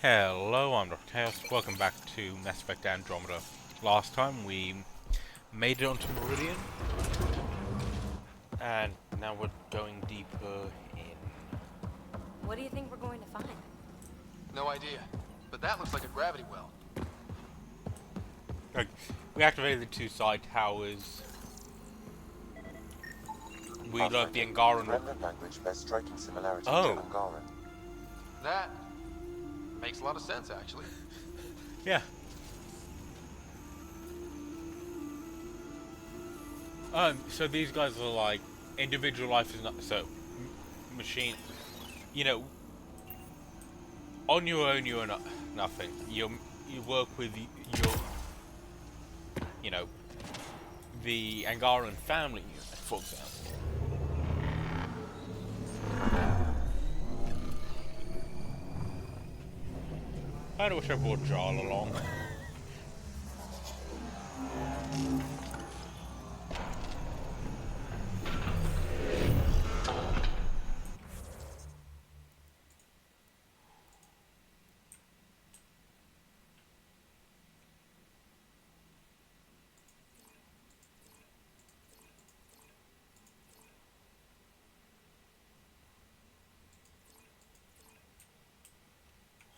Hello, I'm Dr. Chaos. Welcome back to Mass Effect Andromeda. Last time we made it onto Meridian, and now we're going deeper in. What do you think we're going to find? No idea, but that looks like a gravity well. Like, we activated the two side towers. We learned the Angaran. Remnant language bears striking similarity to Oh. Angaran. That makes a lot of sense, actually. Yeah. So these guys are like individual life is not so machine. You know, on your own you are not nothing. You work with your the Angaran family unit, for example. I wish I brought Jarl along.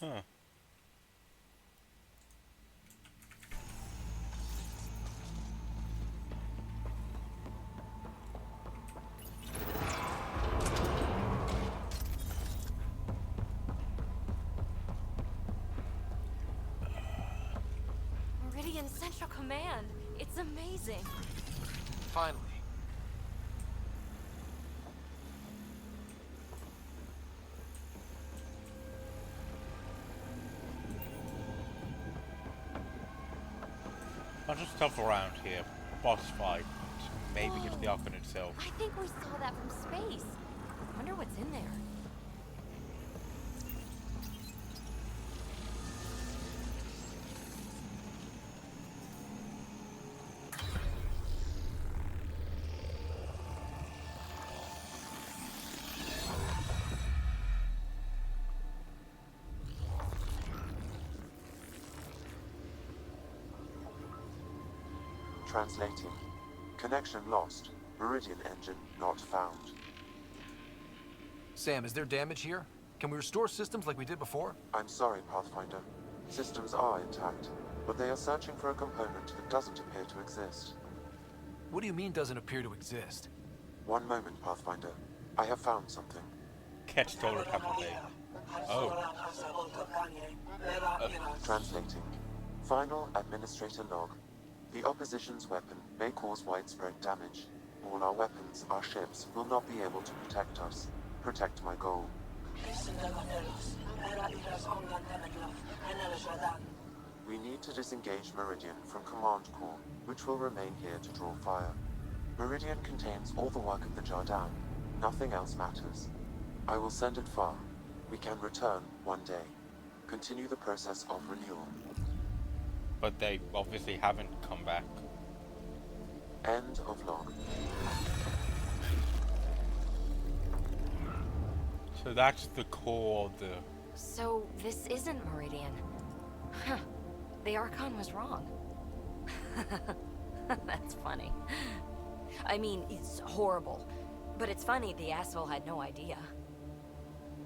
Huh. Meridian Central Command. It's amazing. Finally. Bunch of stuff around here. Boss fight. Maybe get to the Archon itself. I think we saw that from space. Wonder what's in there. Translating. Connection lost. Meridian engine not found. Sam, is there damage here? Can we restore systems like we did before? I'm sorry, Pathfinder. Systems are intact, but they are searching for a component that doesn't appear to exist. What do you mean doesn't appear to exist? One moment, Pathfinder. I have found something. Catch stole it happened. Oh. Translating. Final administrator log. The opposition's weapon may cause widespread damage. All our weapons, our ships, will not be able to protect us. Protect my goal. We need to disengage Meridian from Command Core, which will remain here to draw fire. Meridian contains all the work of the Jardan. Nothing else matters. I will send it far. We can return one day. Continue the process of renewal. But they obviously haven't come back. End of log. So that's the core of the... So this isn't Meridian. Huh. The Archon was wrong. That's funny. I mean, it's horrible. But it's funny the asshole had no idea.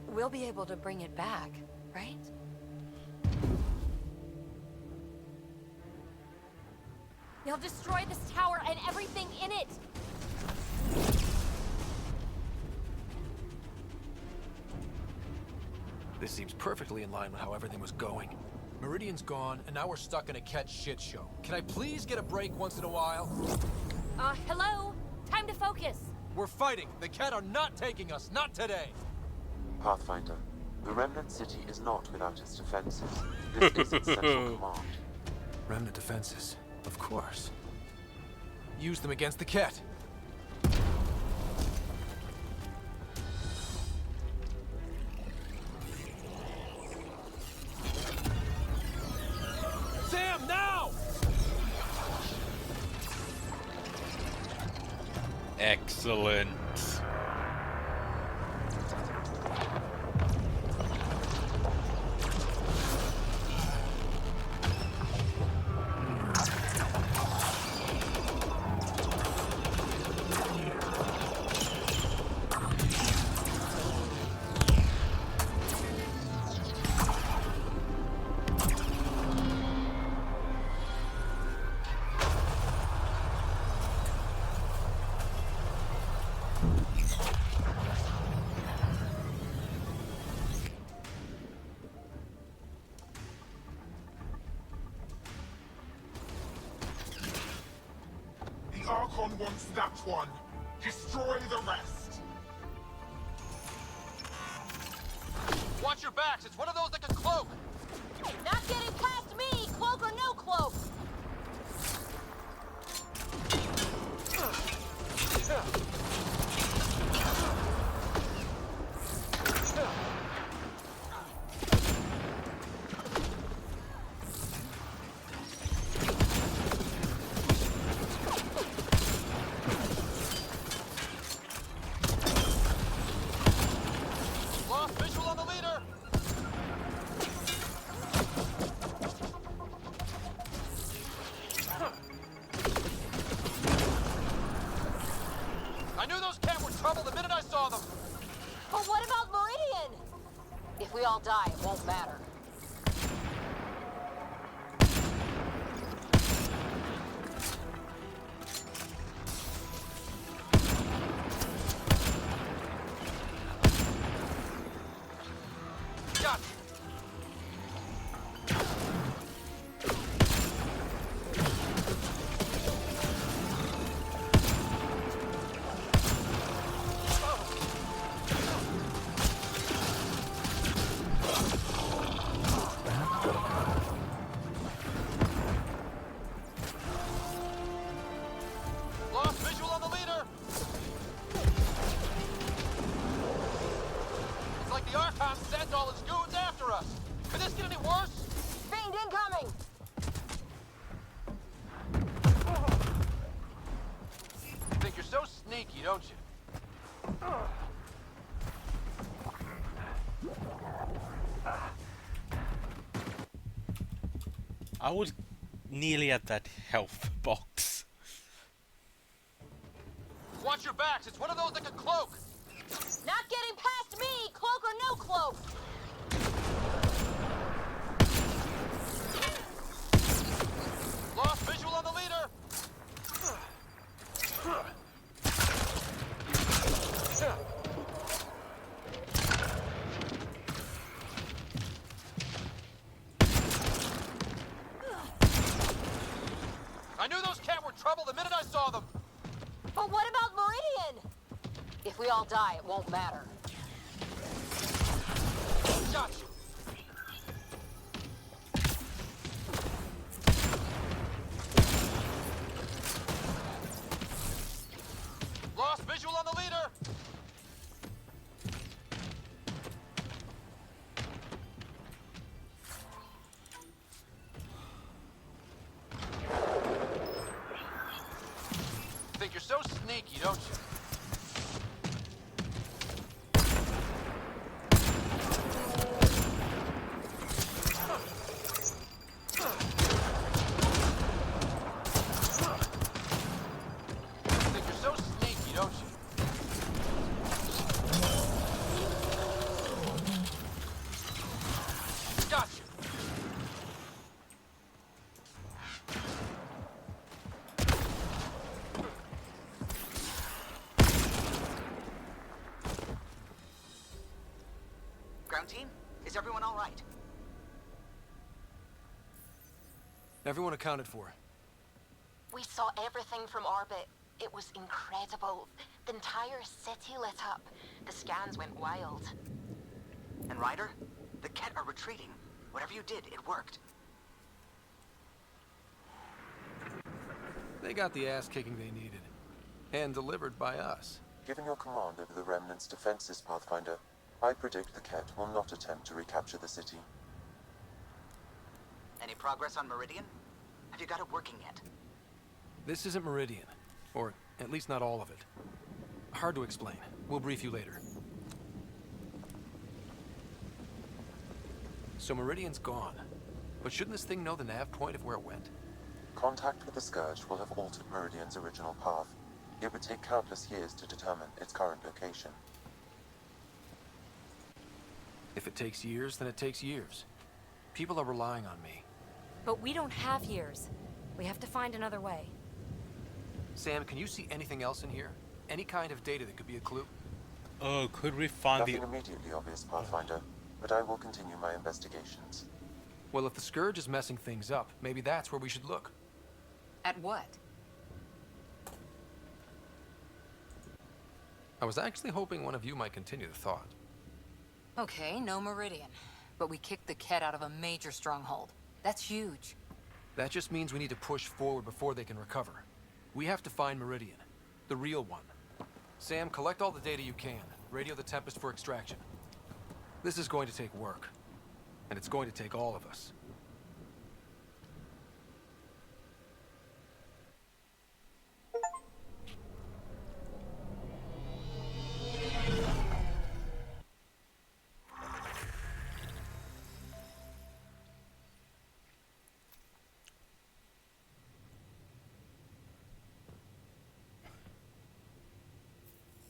We'll be able to bring it back, right? They'll destroy this tower and everything in it! This seems perfectly in line with how everything was going. Meridian's gone, and now we're stuck in a Ket shit show. Can I please get a break once in a while? Hello? Time to focus! We're fighting! The Ket are not taking us, not today! Pathfinder. The Remnant city is not without its defenses. This is its central command. Remnant defenses, of course. Use them against the Ket. Sam, now! Excellent. Everyone wants that one. Destroy the rest. Watch your backs. It's one of those that can cloak. Not getting past me, cloak or no cloak! Lost visual on the leader. I knew those cats were trouble the minute I saw them. But what about Meridian? If we all die, it won't matter. Got you. Lost visual on the leader. It's like the Archon sent all his goons after us. Could this get any worse? Fiend incoming! You think you're so sneaky, don't you? I was nearly at that health box. Watch your backs. It's one of those that can cloak. Not getting past me, cloak or no cloak! Lost visual on the leader. I knew those cats were trouble the minute I saw them. But what about Meridian? If we all die, it won't matter. Got you. Lost visual on the leader. Think you're so sneaky, don't you? Think you're so sneaky, don't you? Got you. Ground team, is everyone all right? Everyone accounted for. We saw everything from orbit. It was incredible. The entire city lit up. The scans went wild. And Ryder, the Ket are retreating. Whatever you did, it worked. They got the ass kicking they needed. And delivered by us. Given your command over the Remnant's defenses, Pathfinder, I predict the Ket will not attempt to recapture the city. Any progress on Meridian? Have you got it working yet? This isn't Meridian. Or at least not all of it. Hard to explain. We'll brief you later. So Meridian's gone. But shouldn't this thing know the nav point of where it went? Contact with the Scourge will have altered Meridian's original path. It would take countless years to determine its current location. If it takes years, then it takes years. People are relying on me. But we don't have years. We have to find another way. Sam, can you see anything else in here? Any kind of data that could be a clue? Oh, could we find Nothing the... immediately obvious, Pathfinder, but I will continue my investigations. Well, if the Scourge is messing things up, maybe that's where we should look. At what? I was actually hoping one of you might continue the thought. Okay, no Meridian. But we kicked the Ket out of a major stronghold. That's huge. That just means we need to push forward before they can recover. We have to find Meridian. The real one. Sam, collect all the data you can. Radio the Tempest for extraction. This is going to take work. And it's going to take all of us.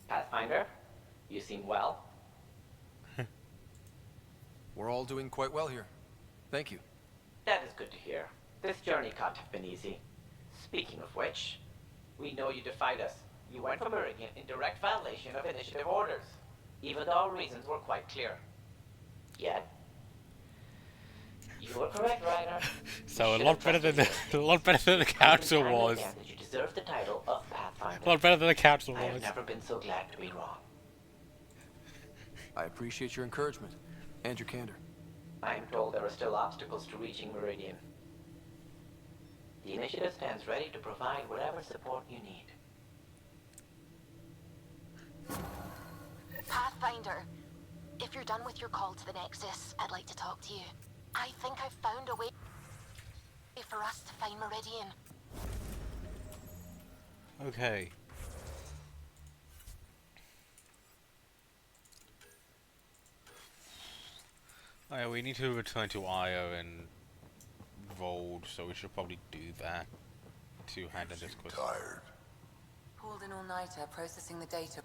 Pathfinder, you seem well. We're all doing quite well here. Thank you. That is good to hear. This journey can't have been easy. Speaking of which, we know you defied us. You went for Meridian in direct violation of initiative orders, even though our reasons were quite clear. Yet, you were correct, Ryder. So a lot better than the council was. That you deserve the title of Pathfinder. A lot better than the council I have was. never been so glad to be wrong. I appreciate your encouragement and your candor. I am told there are still obstacles to reaching Meridian. The initiative stands ready to provide whatever support you need. Pathfinder, if you're done with your call to the Nexus, I'd like to talk to you. I think I've found a way for us to find Meridian. Okay. Oh, yeah, we need to return to Io and Vold, so we should probably do that to handle this question. Tired. Pulled in all-nighter, processing the data.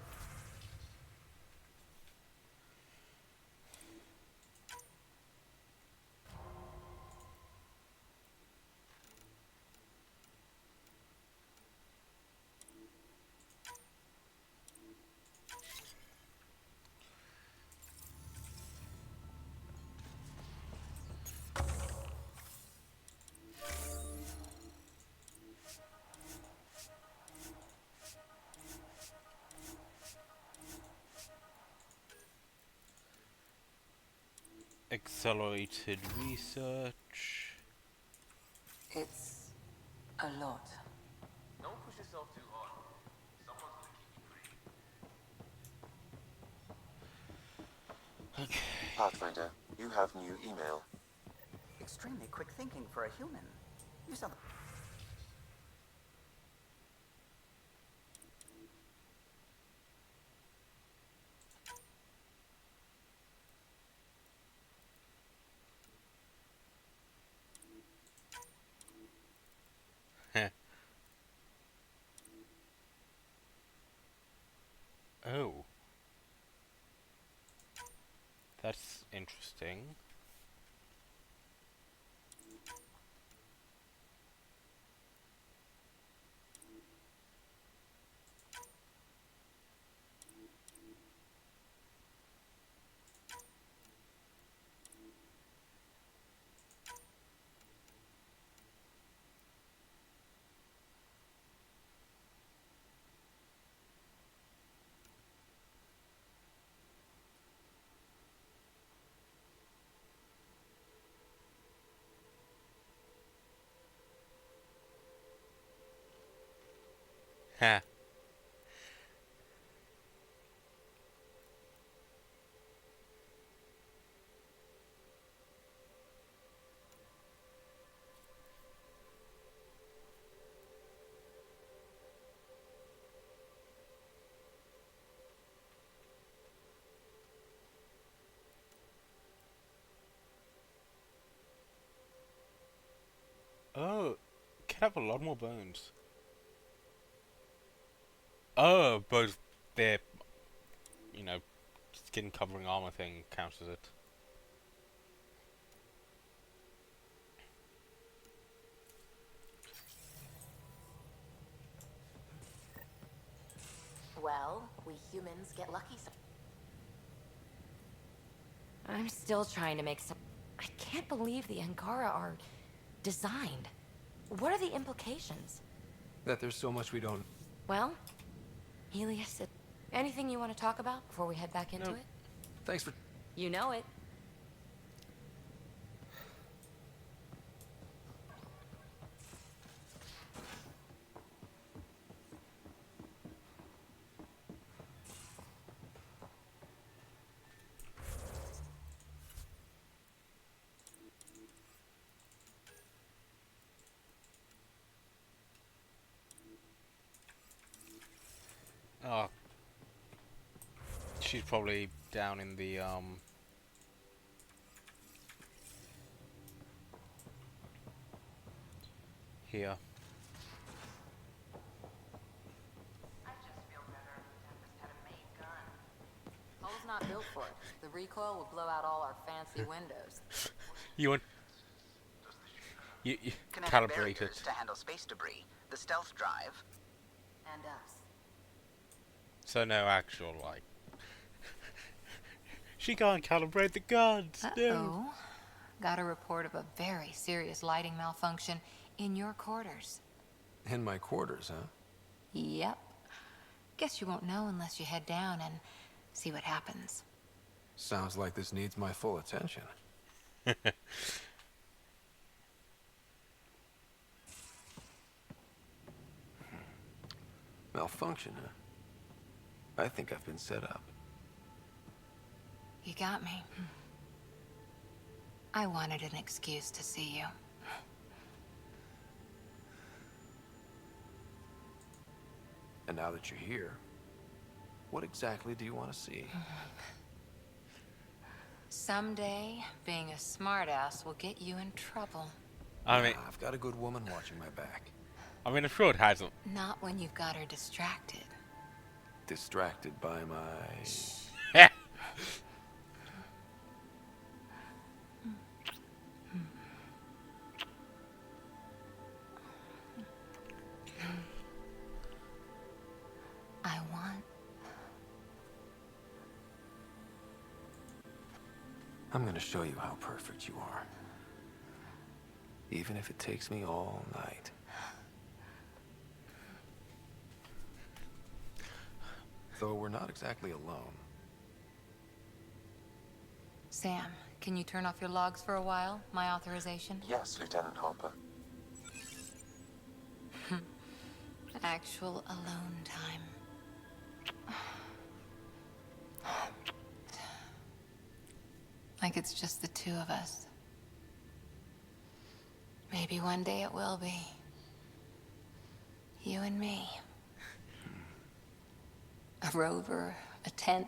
Accelerated research. It's a lot. Don't push yourself too hard. Someone's gonna keep you free. Pathfinder, you have new email. Extremely quick thinking for a human. You sound... Oh. That's interesting. Huh. Oh, can have a lot more bones. Oh, both their, you know, skin covering armor thing counts as it. Well, we humans get lucky I'm still trying to make some... I can't believe the Angara are designed. What are the implications? That there's so much we don't... Well, Helios said... Anything you want to talk about before we head back into Nope. it? Thanks for... You know it. Oh, she's probably down in the here. Hull's not built for it. The recoil will blow out all our fancy windows. You want you Kinetic calibrate barriers it. to handle space debris, the stealth drive. And us. So no actual like. She can't calibrate the guns. No. Uh-oh. Got a report of a very serious lighting malfunction in your quarters. In my quarters, huh? Yep. Guess you won't know unless you head down and see what happens. Sounds like this needs my full attention. Malfunction, huh? I think I've been set up. You got me. I wanted an excuse to see you. And now that you're here, what exactly do you want to see? Someday, being a smartass will get you in trouble. I mean, I've got a good woman watching my back. I'm sure it hasn't. Not when you've got her distracted. Distracted by my... I want... I'm gonna show you how perfect you are. Even if it takes me all night. Though we're not exactly alone. Sam, can you turn off your logs for a while? My authorization? Yes, Lieutenant Harper. Actual alone time. Like it's just the two of us. Maybe one day it will be. You and me. A rover, a tent,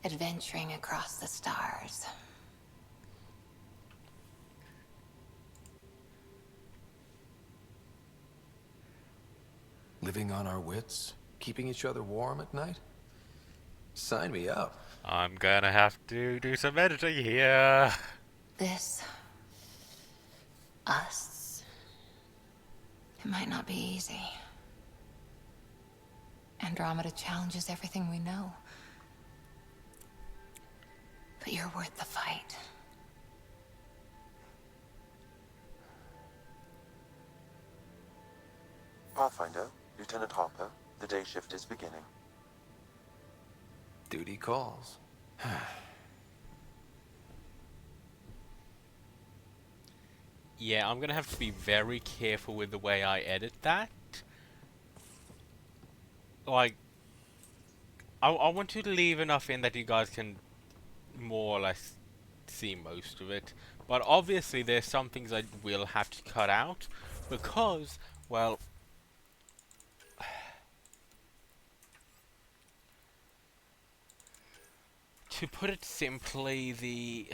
adventuring across the stars. Living on our wits? Keeping each other warm at night? Sign me up. I'm gonna have to do some editing here. This. Us. It might not be easy. Andromeda challenges everything we know. But you're worth the fight. Pathfinder, Lieutenant Harper, the day shift is beginning. Duty calls. Yeah, I'm gonna have to be very careful with the way I edit that. Like, I want to leave enough in that you guys can more or less see most of it. But obviously there's some things I will have to cut out because, well, to put it simply, the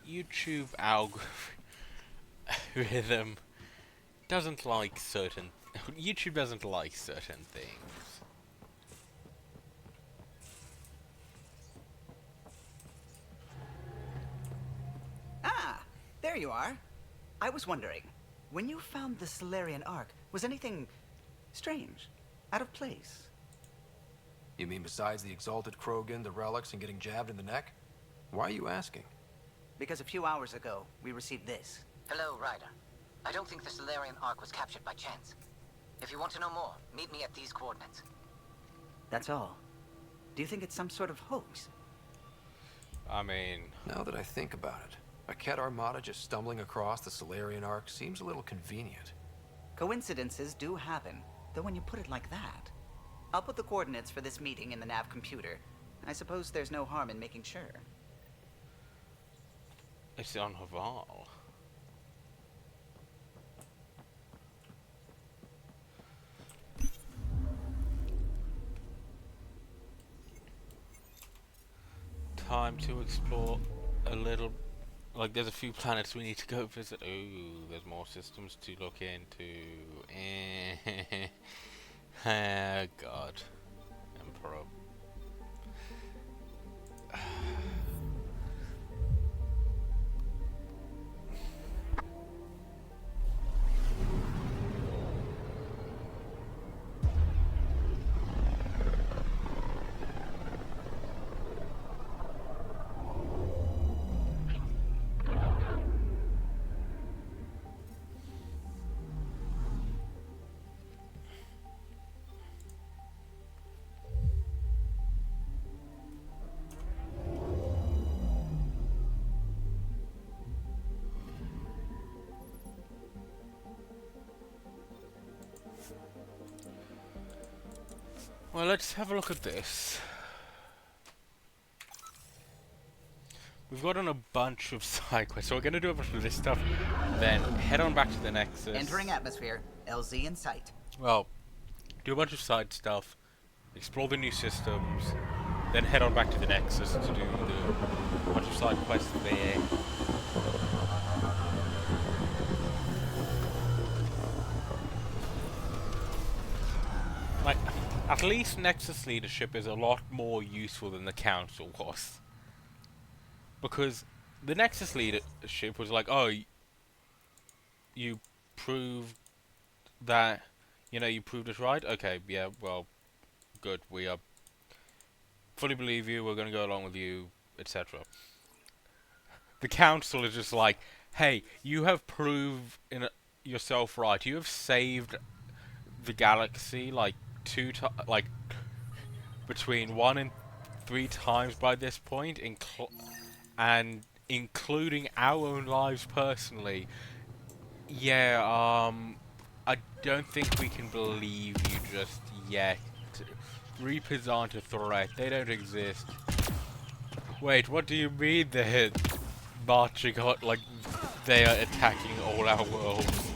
YouTube algorithm doesn't like certain... YouTube doesn't like certain things. Ah, there you are. I was wondering, when you found the Solarian Ark, was anything strange, out of place? You mean besides the Exalted Krogan, the relics, and getting jabbed in the neck? Why are you asking? Because a few hours ago, we received this. Hello, Ryder. I don't think the Solarian Ark was captured by chance. If you want to know more, meet me at these coordinates. That's all. Do you think it's some sort of hoax? I mean... Now that I think about it, a Ket armada just stumbling across the Solarian Arc seems a little convenient. Coincidences do happen, though when you put it like that. I'll put the coordinates for this meeting in the nav computer. I suppose there's no harm in making sure. It's on Haval. Time to explore a little. Like, there's a few planets we need to go visit. Ooh, there's more systems to look into. God. Emperor. Well, let's have a look at this. We've got on a bunch of side quests, so we're going to do a bunch of this stuff, then head on back to the Nexus. Entering atmosphere. LZ in sight. Well, do a bunch of side stuff, explore the new systems, then head on back to the Nexus to do the bunch of side quests there. Like, at least Nexus leadership is a lot more useful than the Council was. Because the Nexus leadership was like, oh, you proved that, you know, you proved us right? Okay, yeah, well, good, we fully believe you, we're going to go along with you, etc. The Council is just like, hey, you have proved yourself right, you have saved the galaxy, like, between 1 and 3 times by this point, and including our own lives personally. Yeah, I don't think we can believe you just yet. Reapers aren't a threat, they don't exist. Wait, what do you mean they're marching on, like, they are attacking all our worlds?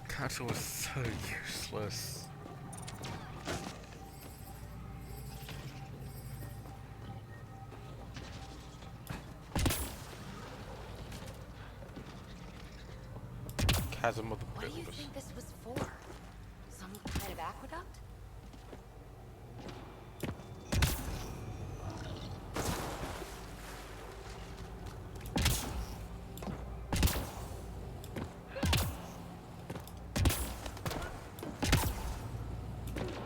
Council was so useless. Chasm of the What do you Purpose. think this was for? Some kind of aqueduct?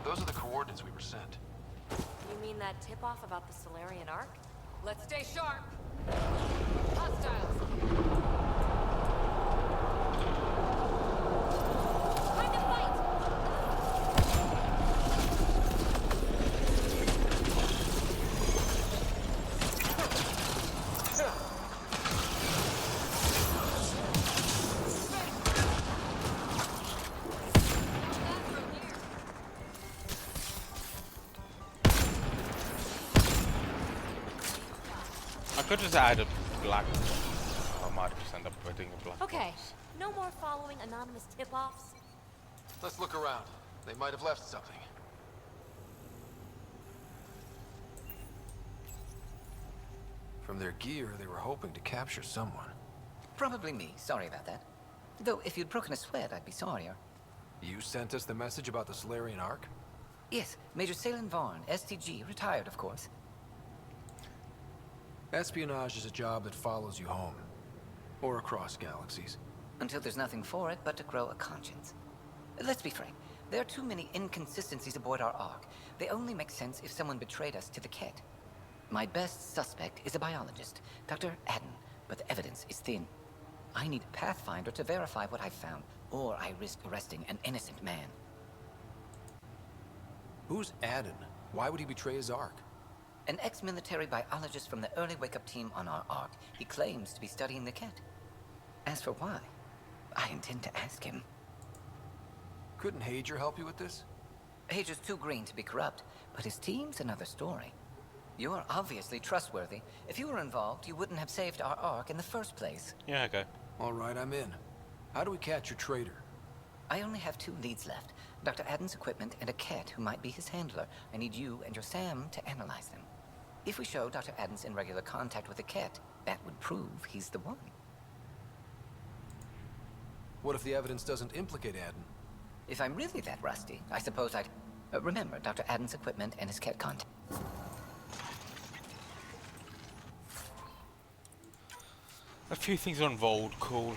Those are the coordinates we were sent. You mean that tip-off about the Solarian Arc? Let's stay sharp. Hostiles. Time to fight! I could just add a black. I might just end up putting a black. Okay, box. no more following anonymous tip-offs. Let's look around. They might have left something. From their gear, they were hoping to capture someone. Probably me. Sorry about that. Though, if you'd broken a sweat, I'd be sorrier. You sent us the message about the Solarian Arc? Yes, Major Salin Vaughn, STG, retired, of course. Espionage is a job that follows you home. Or across galaxies. Until there's nothing for it but to grow a conscience. Let's be frank. There are too many inconsistencies aboard our Ark. They only make sense if someone betrayed us to the Ket. My best suspect is a biologist, Dr. Adden, but the evidence is thin. I need a Pathfinder to verify what I've found, or I risk arresting an innocent man. Who's Adden? Why would he betray his Ark? An ex-military biologist from the early wake-up team on our Ark. He claims to be studying the Ket. As for why, I intend to ask him. Couldn't Hager help you with this? Hager's too green to be corrupt, but his team's another story. You're obviously trustworthy. If you were involved, you wouldn't have saved our Ark in the first place. Yeah, okay. All right, I'm in. How do we catch your traitor? I only have 2 leads left. Dr. Adden's equipment and a Ket who might be his handler. I need you and your Sam to analyze them. If we show Dr. Adden's in regular contact with the Ket, that would prove he's the one. What if the evidence doesn't implicate Adden? If I'm really that rusty, I suppose I'd... remember Dr. Adden's equipment and his Ket contact. A few things on Vold, cool.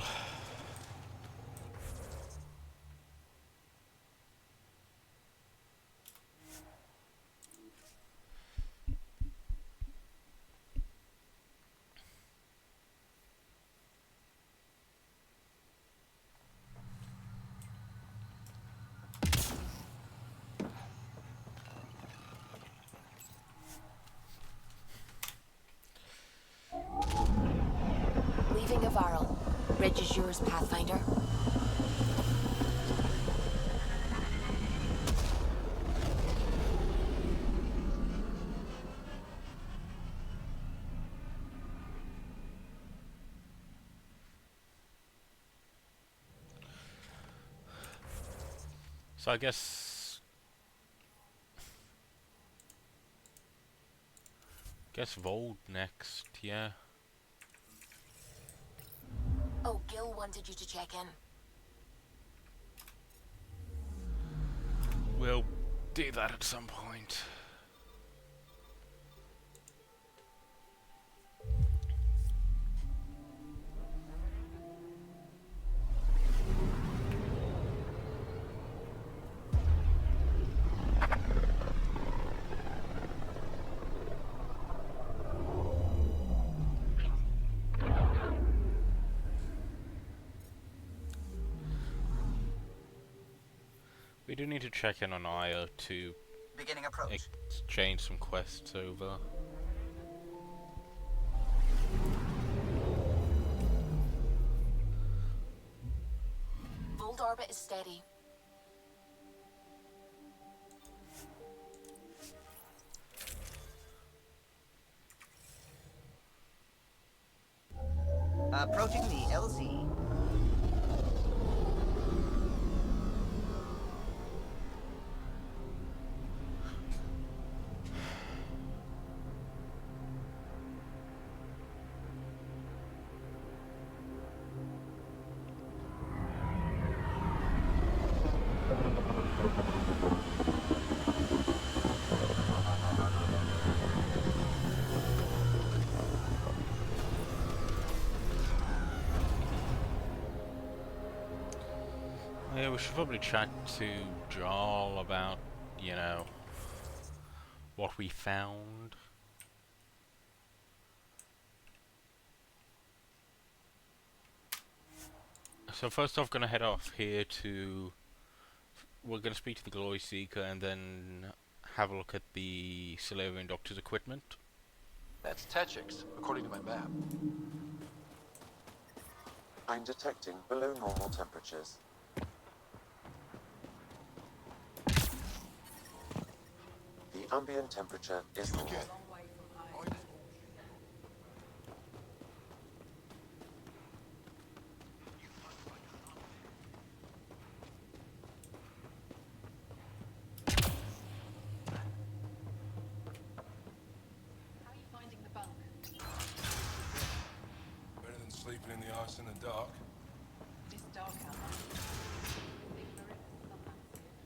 Leaving a Varl. Reg is yours, Pathfinder. So I guess Vold next, yeah. Oh, Gil wanted you to check in. We'll do that at some point. We do need to check in on Aya to Beginning approach. exchange some quests over. Vold orbit is steady. Approaching the LZ. Yeah, we should probably chat to Jarl about, you know, what we found. So first off, gonna head off here to... We're gonna speak to the Glory Seeker and then have a look at the Solarian Doctor's equipment. That's Techix, according to my map. I'm detecting below normal temperatures. The ambient temperature is normal. How are you finding the bunk? Better than sleeping in the ice in the dark. It's dark out there. Big Meridian sometimes see it.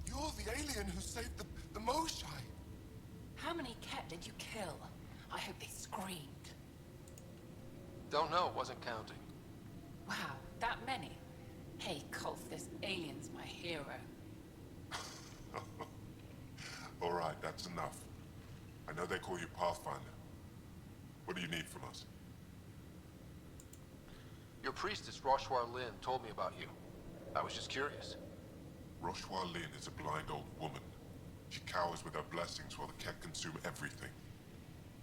You're the alien who saved the Moshai. How many cat did you kill? I hope they screamed. Don't know, wasn't counting. Wow, that many? Hey, Colf, this alien's my hero. All right, that's enough. I know they call you Pathfinder. What do you need from us? Your priestess, Roshwar Lin, told me about you. I was just curious. Roshwar Lin is a blind old woman. She cowers with her blessings while the Ket consume everything.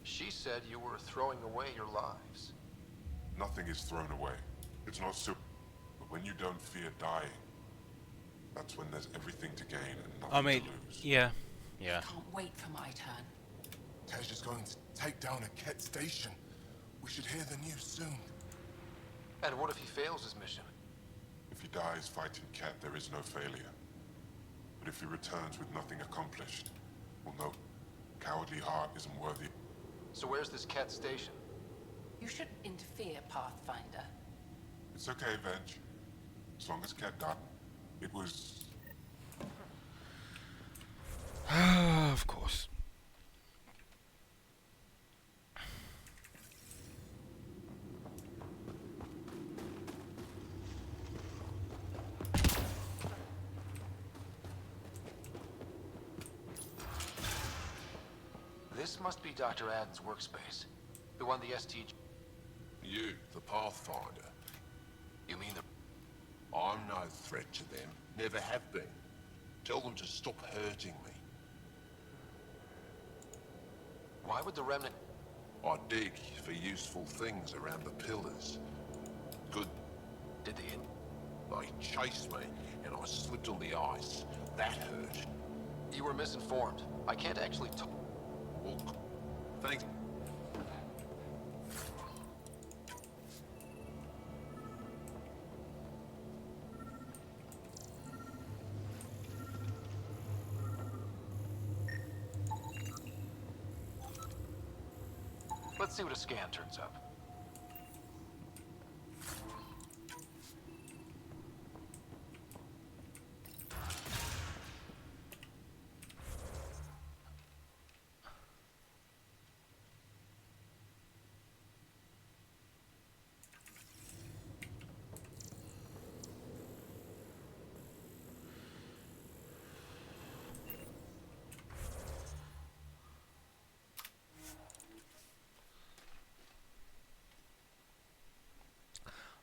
She said you were throwing away your lives. Nothing is thrown away. It's not so... But when you don't fear dying, that's when there's everything to gain and nothing to lose. Yeah. Can't wait for my turn. Tej is going to take down a Ket station. We should hear the news soon. And what if he fails his mission? If he dies fighting Ket, there is no failure. But if he returns with nothing accomplished, well, no, cowardly heart isn't worthy. So where's this Ket station? You shouldn't interfere, Pathfinder. It's okay, Venge. As long as Ket died, it was... Of course. This must be Dr. Aden's workspace. The one the STG... You, the Pathfinder. You mean the... I'm no threat to them. Never have been. Tell them to stop hurting me. Why would the Remnant... I dig for useful things around the pillars. Good. Did they... They chased me, and I slipped on the ice. That hurt. You were misinformed. I can't actually talk... Well, thanks. Let's see what a scan turns up.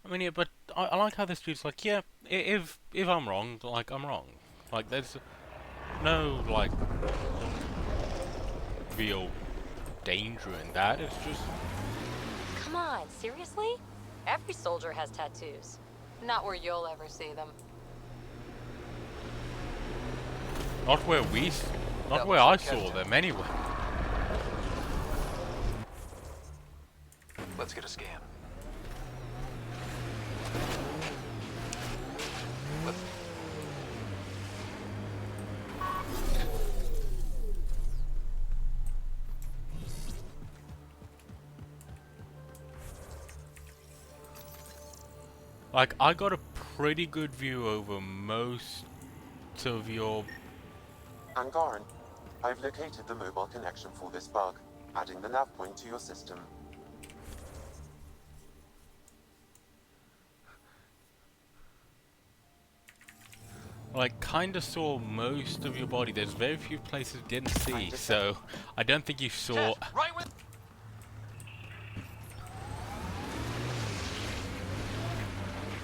I mean, yeah, but I like how this dude's like, yeah, if I'm wrong, like, I'm wrong. Like, there's no, like, real danger in that. It's just... Come on, seriously? Every soldier has tattoos. Not where you'll ever see them. Not where not where I saw them, anyway. Let's get a scan. Like, I got a pretty good view over most of your... Angaran, I've located the mobile connection for this bug, adding the nav point to your system. Like, kinda saw most of your body. There's very few places you didn't see, so I don't think you saw... Right with...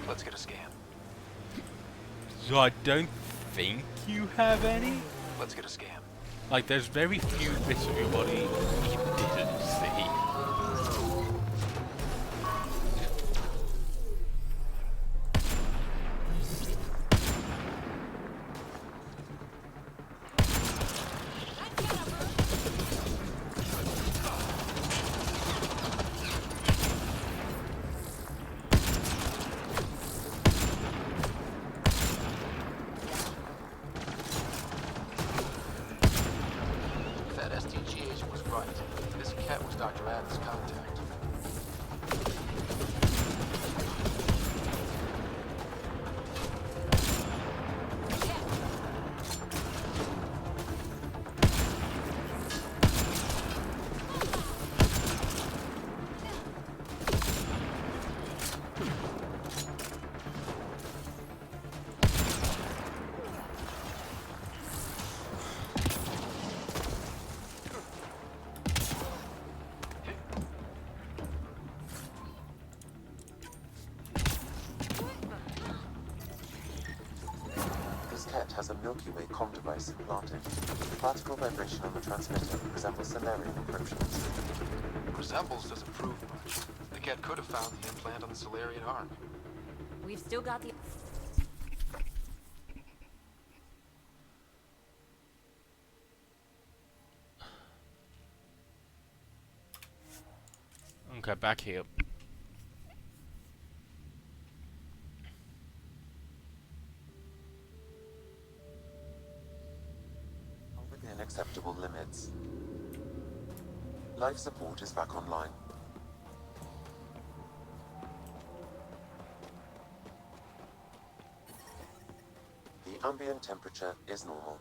Let's get a scan. So I don't think you have any? Let's get a scan. Like, there's very few bits of your body you didn't see. Milky Way comm device implanted. The particle vibration on the transmitter resembles Solarian encryptions. Resembles doesn't prove much. The cat could have found the implant on the Solarian Ark. We've still got the... Okay, back here. Within acceptable limits. Life support is back online. The ambient temperature is normal.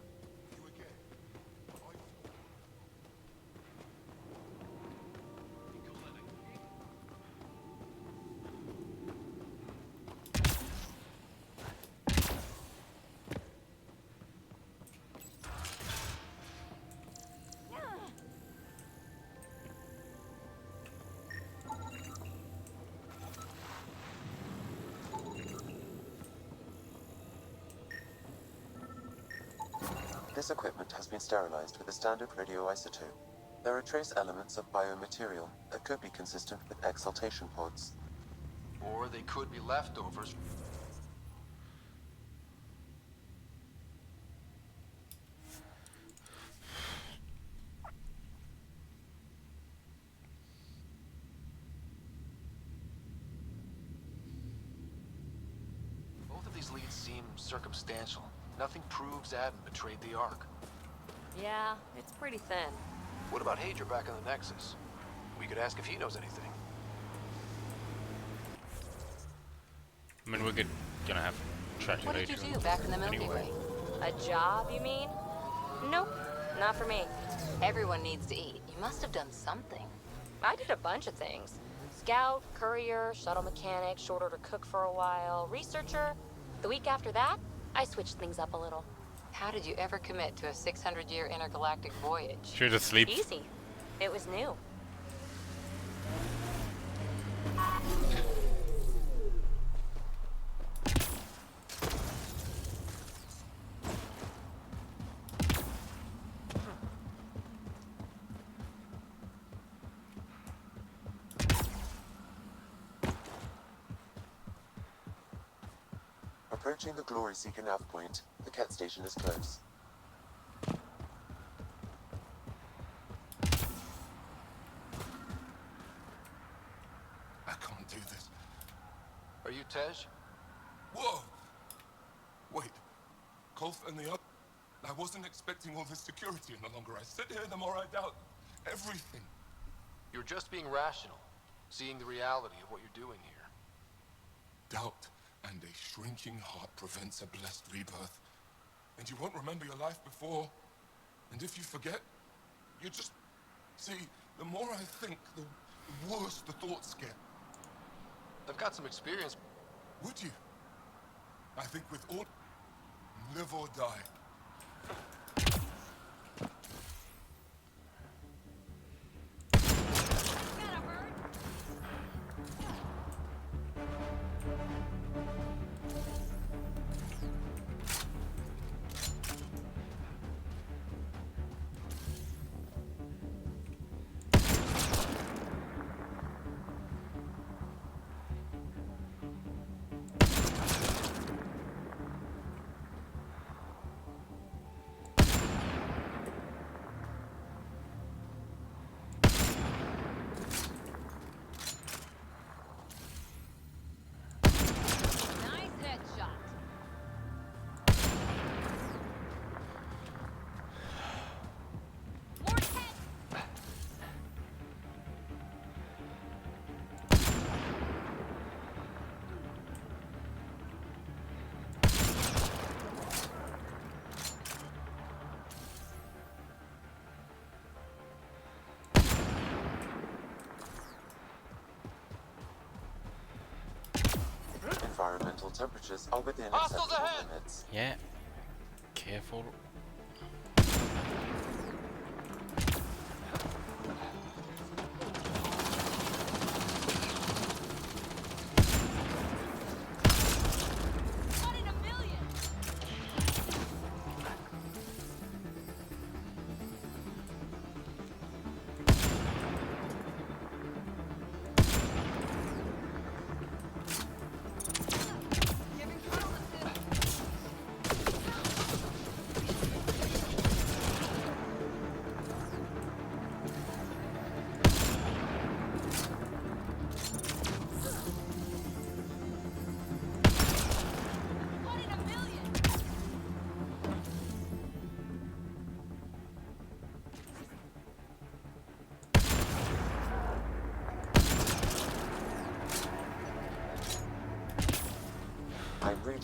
This equipment has been sterilized with a standard radioisotope. There are trace elements of biomaterial that could be consistent with exaltation pods. Or they could be leftovers. Both of these leads seem circumstantial. Nothing proves Adam betrayed the Ark. Yeah, it's pretty thin. What about Hadrian back on the Nexus? We could ask if he knows anything. I mean, we're gonna have track What did you do back in the Milky Way? A job, you mean? Nope, not for me. Everyone needs to eat. You must have done something. I did a bunch of things. Scout, courier, shuttle mechanic, short order cook for a while, researcher. The week after that, I switched things up a little. How did you ever commit to a 600-year intergalactic voyage? Should have sleep. Easy. It was new. Approaching the Glory Seeker nav point, the Ket station is close. I can't do this. Are you Tej? Whoa! Wait. Kolf and the other... I wasn't expecting all this security any longer. I sit here, the more I doubt everything. You're just being rational, seeing the reality of what you're doing here. Doubt and a shrinking heart prevents a blessed rebirth. And you won't remember your life before. And if you forget, you just... See, the more I think, the worse the thoughts get. I've got some experience. Would you? I think with all... live or die. Environmental temperatures are within Hostiles acceptable ahead! limits. Yeah. Careful.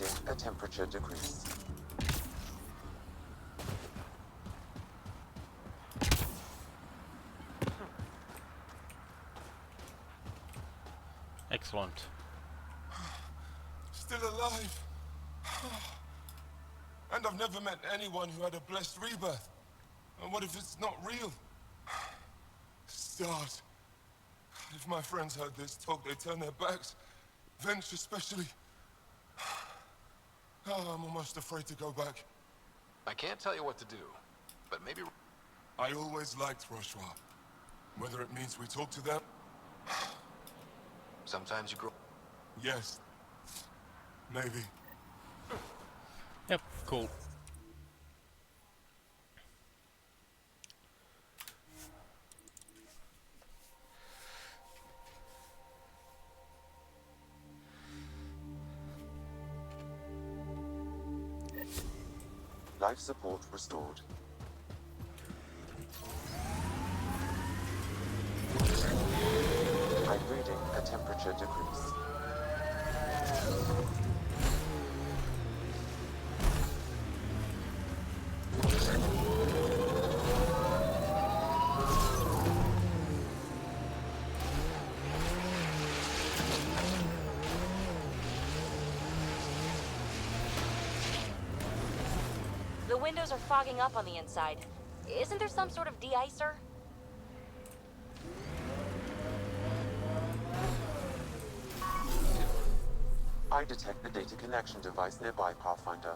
reading a temperature decrease. Excellent. Still alive. And I've never met anyone who had a blessed rebirth. And what if it's not real? Stars. If my friends heard this talk, they'd turn their backs. Venture especially. Oh, I'm almost afraid to go back. I can't tell you what to do, but maybe... I always liked Roshua. Whether it means we talk to them? Sometimes you grow... Yes. Maybe. Yep, cool. Life support restored. I'm reading a temperature decrease. The windows are fogging up on the inside. Isn't there some sort of de-icer? I detect the data connection device nearby, Pathfinder.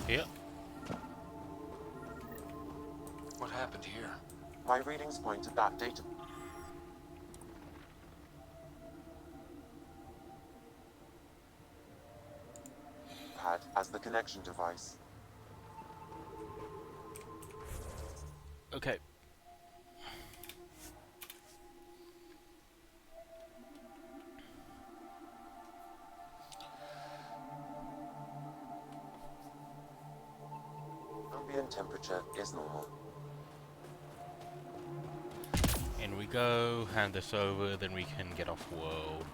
Yep. What happened here? My readings point to that data. Pad as the connection device. Okay. Ambient temperature is normal. In we go, hand this over, then we can get off world.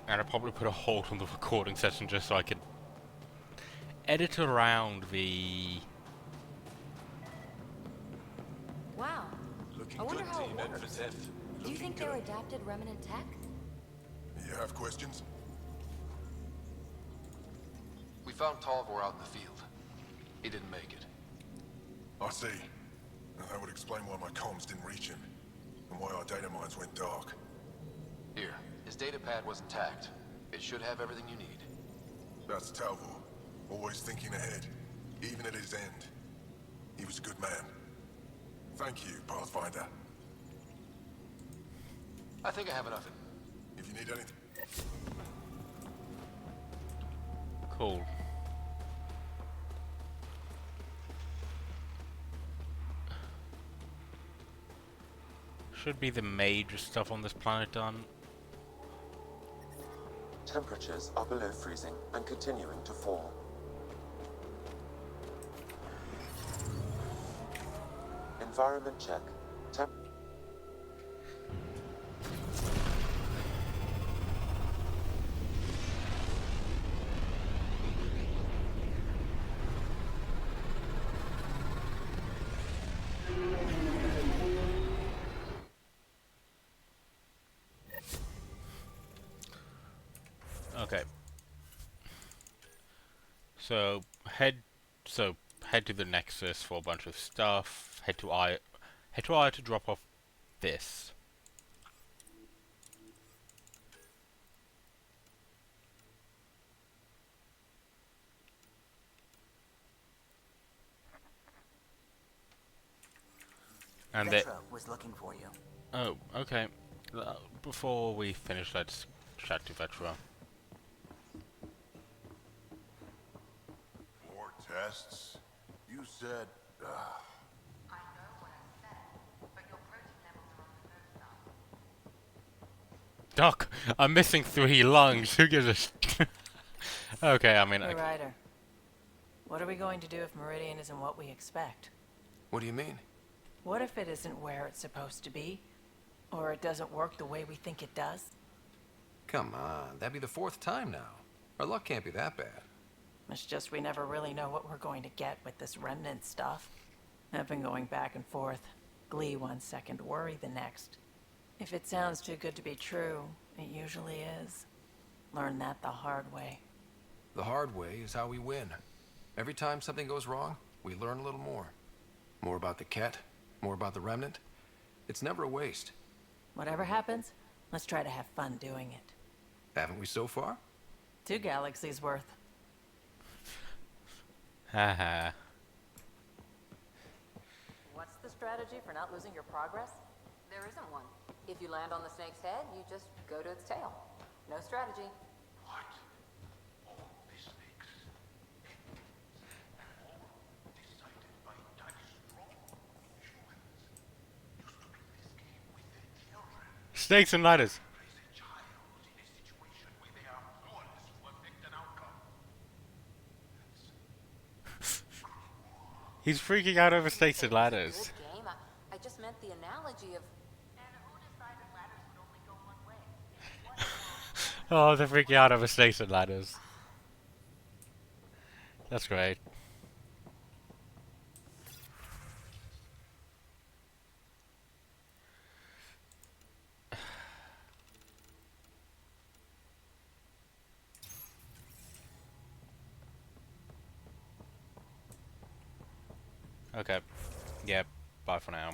And I'll probably put a hold on the recording session just so I could edit around the... Wow. Looking I wonder good, how it team. works. F for F. Do you think they're adapted Remnant tech? You have questions? We found Talvor out in the field. He didn't make it. I see. And that would explain why my comms didn't reach him, and why our data mines went dark. Here, his data pad was intact. It should have everything you need. That's Talvor, always thinking ahead, even at his end. He was a good man. Thank you, Pathfinder. I think I have enough. If you need anything... Cool. Should be the major stuff on this planet done. Temperatures are below freezing and continuing to fall. Environment check. Okay. So head to the Nexus for a bunch of stuff. Head to I to drop off this. And Vetro was looking for you. Oh, okay. Before we finish, let's chat to Vetro. More tests? You said... I know what I said, but your protein levels are on the low side. Doc, I'm missing 3 lungs. Who gives a Okay, I mean... Hey, Ryder. What are we going to do if Meridian isn't what we expect? What do you mean? What if it isn't where it's supposed to be? Or it doesn't work the way we think it does? Come on, that'd be the 4th time now. Our luck can't be that bad. It's just we never really know what we're going to get with this Remnant stuff. I've been going back and forth. Glee one second, worry the next. If it sounds too good to be true, it usually is. Learn that the hard way. The hard way is how we win. Every time something goes wrong, we learn a little more. More about the Ket, more about the Remnant. It's never a waste. Whatever happens, let's try to have fun doing it. Haven't we so far? 2 galaxies worth. Haha. What's the strategy for not losing your progress? There isn't one. If you land on the snake's head, you just go to its tail. No strategy. Snakes and ladders. He's freaking out over snakes and ladders. Good game. I just meant the analogy of... Oh, they're freaking out over snakes and ladders. That's great. Okay. Yep. Bye for now.